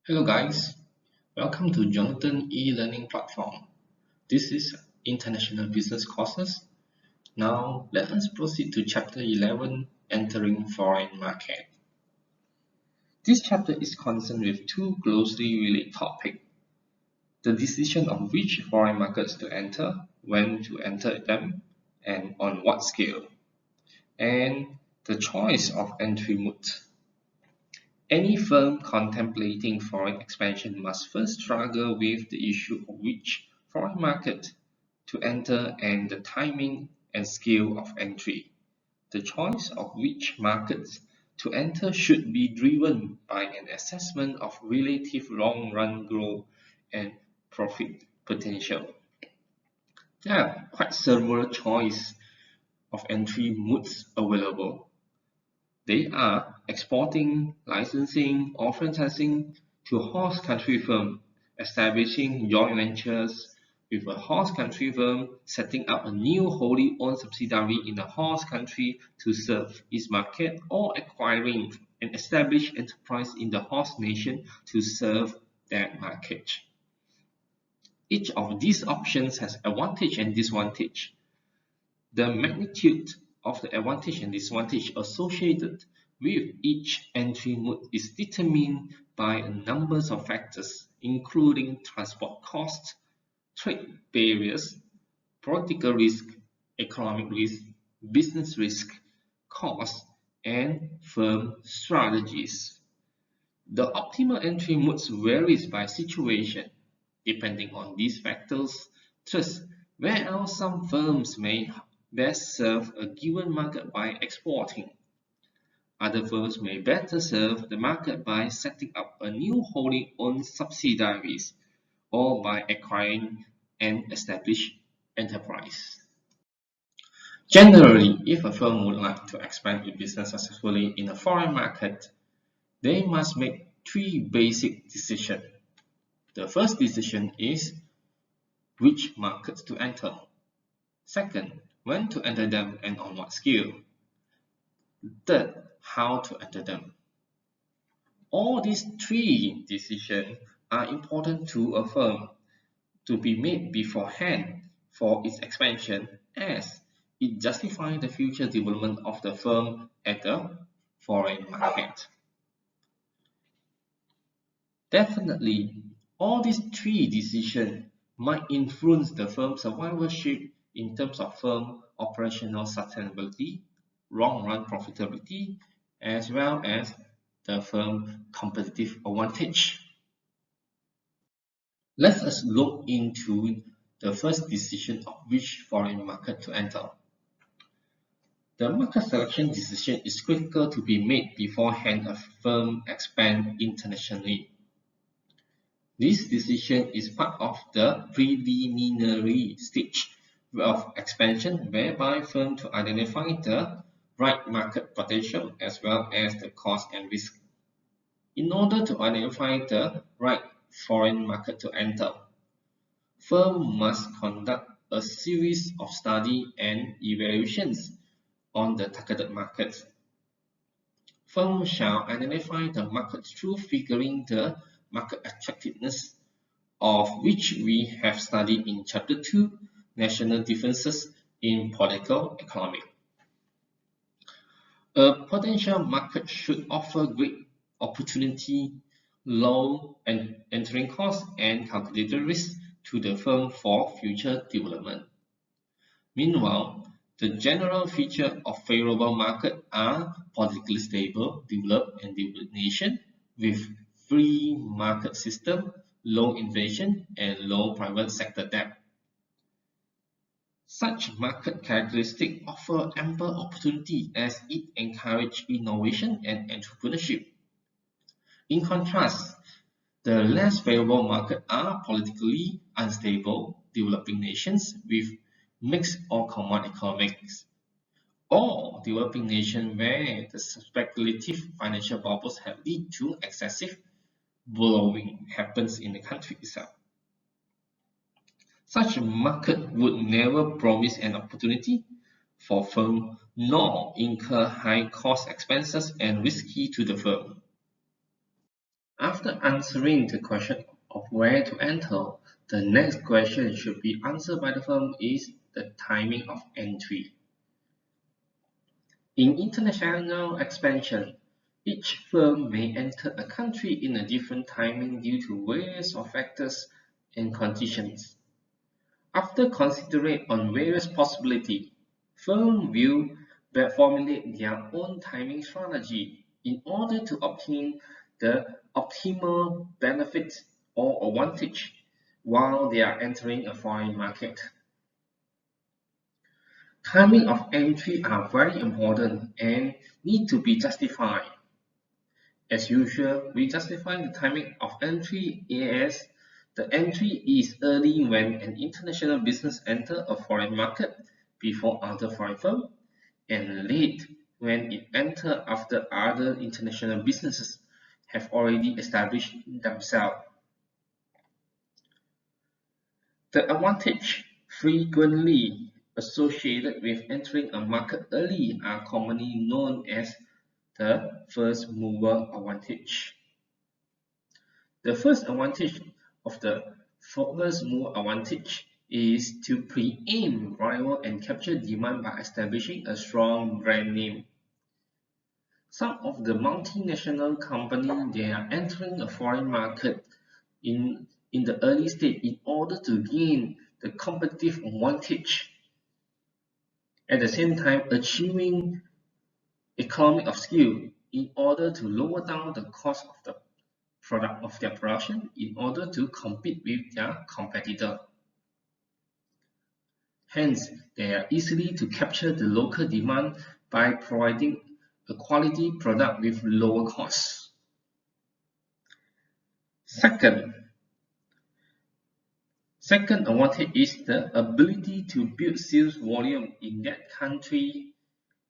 Hello guys, welcome to Jonathan e-learning platform. This is International Business Courses. Now let us proceed to chapter 11, Entering Foreign Market. This chapter is concerned with two closely related topics: the decision of which foreign markets to enter, when to enter them, and on what scale, and the choice of entry mode. Any firm contemplating foreign expansion must first struggle with the issue of which foreign market to enter and the timing and scale of entry. The choice of which markets to enter should be driven by an assessment of relative long-run growth and profit potential. There are quite several choices of entry modes available. They are exporting, licensing, or franchising to a host country firm, establishing joint ventures with a host country firm, setting up a new wholly owned subsidiary in the host country to serve its market, or acquiring an established enterprise in the host nation to serve that market. Each of these options has advantage and disadvantage. The magnitude of the advantage and disadvantage associated with each entry mode is determined by a number of factors, including transport costs, trade barriers, political risk, economic risk, business risk, costs, and firm strategies. The optimal entry modes varies by situation, depending on these factors. Thus, whereas some firms may best serve a given market by exporting, other firms may better serve the market by setting up a new wholly owned subsidiaries or by acquiring an established enterprise. Generally, if a firm would like to expand its business successfully in a foreign market, they must make three basic decisions. The first decision is which markets to enter. Second, when to enter them and on what scale. Third, how to enter them. All these three decisions are important to a firm to be made beforehand for its expansion, as it justifies the future development of the firm at the foreign market. Definitely, all these three decisions might influence the firm's survivorship in terms of firm operational sustainability, long-run profitability, as well as the firm competitive advantage. Let us look into the first decision of which foreign market to enter. The market selection decision is critical to be made beforehand a firm expands internationally. This decision is part of the preliminary stage of expansion, whereby firms to identify the right market potential as well as the cost and risk. In order to identify the right foreign market to enter, firms must conduct a series of study and evaluations on the targeted markets. Firms shall identify the market through figuring the market attractiveness, of which we have studied in Chapter 2, National Differences in Political Economy. A potential market should offer great opportunity, low entering costs, and calculated risk to the firm for future development. Meanwhile, the general features of favorable market are politically stable, developed and developed nation with free market system, low inflation, and low private sector debt. Such market characteristics offer ample opportunity as it encourages innovation and entrepreneurship. In contrast, the less favorable markets are politically unstable, developing nations with mixed or common economics, or developing nations where the speculative financial bubbles have led to excessive borrowing happens in the country itself. Such a market would never promise an opportunity for firm nor incur high cost expenses and risky to the firm. After answering the question of where to enter, the next question should be answered by the firm is the timing of entry. In international expansion, each firm may enter a country in a different timing due to various factors and conditions. After considering on various possibilities, firms will formulate their own timing strategy in order to obtain the optimal benefit or advantage while they are entering a foreign market. Timing of entry are very important and need to be justified. As usual, we justify the timing of entry as the entry is early when an international business enters a foreign market before other foreign firms, and late when it enters after other international businesses have already established themselves. The advantage frequently associated with entering a market early are commonly known as the first mover advantage. The first advantage of the first mover advantage is to preempt rival and capture demand by establishing a strong brand name. Some of the multinational companies they are entering a foreign market in the early stage in order to gain the competitive advantage, at the same time achieving economy of scale in order to lower down the cost of the product of their production in order to compete with their competitor. Hence, they are easily to capture the local demand by providing a quality product with lower costs. Second advantage is the ability to build sales volume in that country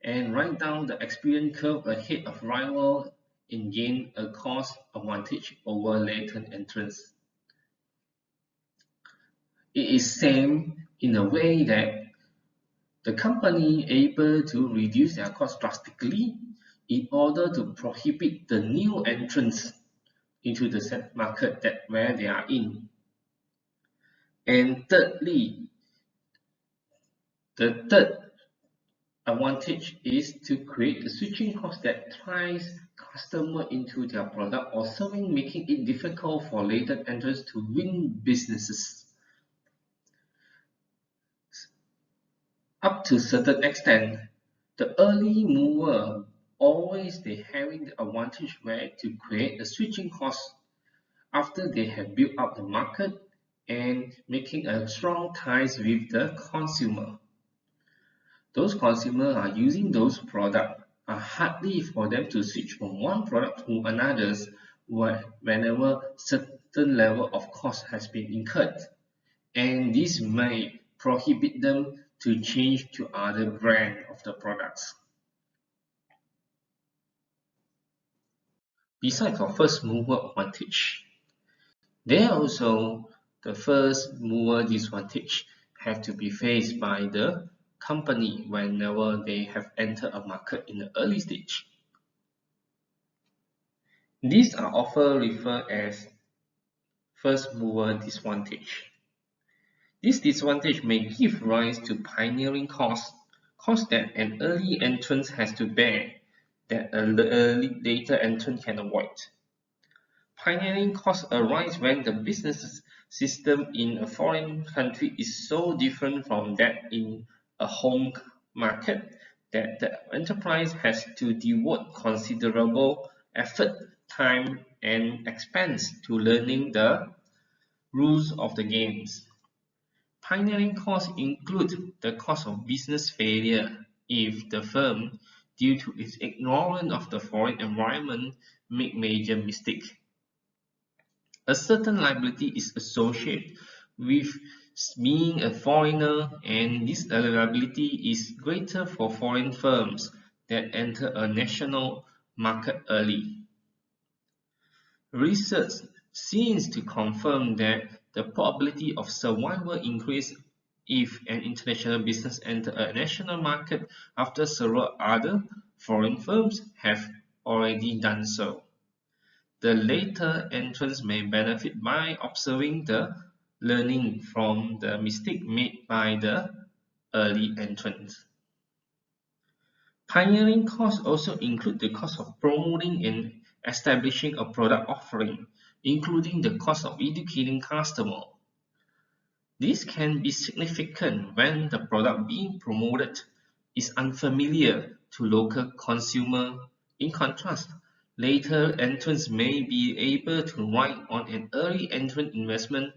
and write down the experience curve ahead of rival and gain a cost advantage over latent entrants. It is same in a way that the company able to reduce their cost drastically in order to prohibit the new entrants into the set market that where they are in. And thirdly, the third advantage is to create a switching cost that ties customer into their product or serving, making it difficult for latent entrants to win businesses. Up to a certain extent, the early mover always they having the advantage where to create a switching cost after they have built up the market and making a strong ties with the consumer. Those consumers are using those products are hardly for them to switch from one product to another whenever certain level of cost has been incurred, and this may prohibit them to change to other brand of the products. Besides our first mover advantage, there also the first mover disadvantage have to be faced by the company whenever they have entered a market in the early stage. These are often referred as first mover disadvantage. This disadvantage may give rise to pioneering costs that an early entrant has to bear that a later entrant can avoid. Pioneering costs arise when the business system in a foreign country is so different from that in a home market that the enterprise has to devote considerable effort, time, and expense to learning the rules of the games. Pioneering costs include the cost of business failure if the firm, due to its ignorance of the foreign environment, make major mistakes. A certain liability is associated with being a foreigner, and this liability is greater for foreign firms that enter a national market early. Research seems to confirm that the probability of survival increases if an international business enters a national market after several other foreign firms have already done so. the later entrants may benefit by observing the learning from the mistake made by the early entrants. Pioneering costs also include the cost of promoting and establishing a product offering, including the cost of educating customers. This can be significant when the product being promoted is unfamiliar to local consumers. In contrast, later entrants may be able to ride on an early entrant investment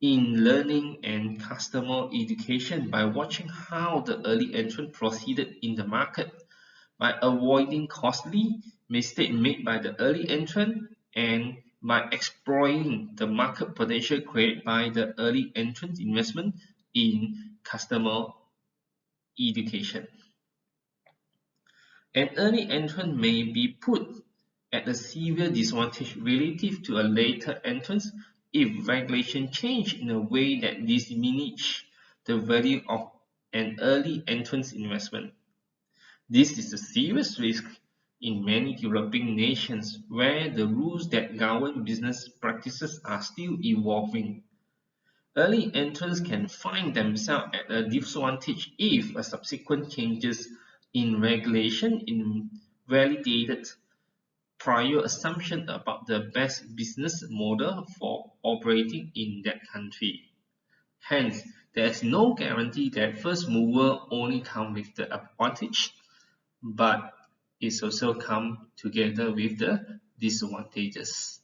in learning and customer education by watching how the early entrant proceeded in the market, by avoiding costly mistakes made by the early entrant, and by exploiting the market potential created by the early entrant investment in customer education. An early entrant may be put at a severe disadvantage relative to a later entrant if regulation change in a way that diminish the value of an early entrant's investment. This is a serious risk in many developing nations where the rules that govern business practices are still evolving. Early entrants can find themselves at a disadvantage if a subsequent changes in regulation invalidated prior assumption about the best business model for operating in that country. Hence, there is no guarantee that first mover only come with the advantage, but it also come together with the disadvantages.